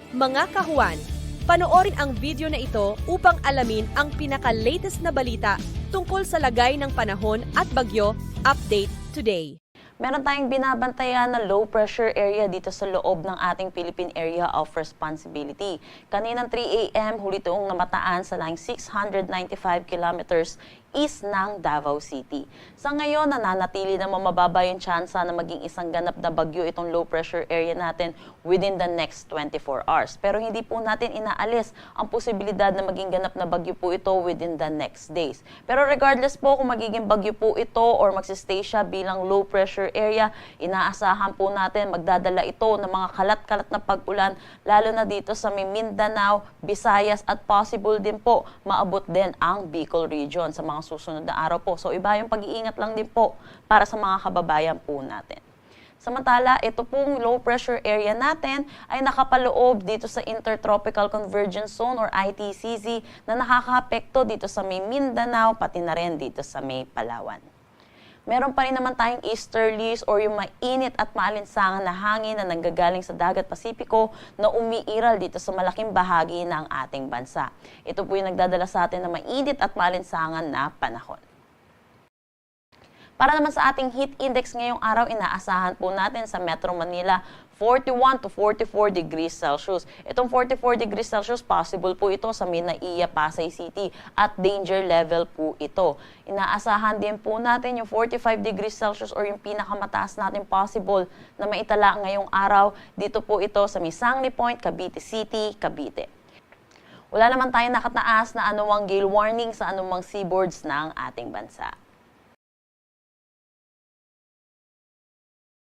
Mga kahuan, panoorin ang video na ito upang alamin ang pinaka-latest na balita tungkol sa lagay ng panahon at bagyo. Update today. Meron tayong binabantayan na low pressure area dito sa loob ng ating Philippine Area of Responsibility. Kaninang 3 a.m. huli itoong namataan sa laing 695 kilometers east ng Davao City. Sa ngayon, nananatili na mababa yung tsansa na maging isang ganap na bagyo itong low pressure area natin within the next 24 hours. Pero hindi po natin inaalis ang posibilidad na maging ganap na bagyo po ito within the next days. Pero regardless po kung magiging bagyo po ito or magsistay siya bilang low pressure area, inaasahan po natin magdadala ito ng mga kalat-kalat na pag-ulan lalo na dito sa Mindanao, Visayas at possible din po maabot din ang Bicol region sa mga susunod na araw po. So iba yung pag-iingat lang din po para sa mga kababayan po natin. Samantala, ito pong low pressure area natin ay nakapaloob dito sa Intertropical Convergence Zone or ITCZ na nakakaapekto dito sa may Mindanao pati na rin dito sa may Palawan. Meron pa rin naman tayong easterlies or yung mainit at maalinsangan na hangin na nanggagaling sa Dagat Pasipiko na umiiral dito sa malaking bahagi ng ating bansa. Ito po yung nagdadala sa atin na mainit at maalinsangan na panahon. Para naman sa ating heat index ngayong araw, inaasahan po natin sa Metro Manila 41 to 44 degrees Celsius. Itong 44 degrees Celsius, possible po ito sa Minaiya, Pasay City at danger level po ito. Inaasahan din po natin yung 45 degrees Celsius or yung pinakamataas natin possible na maitala ngayong araw. Dito po ito sa Misangni Point, Cavite City, Cavite. Wala naman tayong nakataas na anumang gale warning sa anumang seaboards ng ating bansa.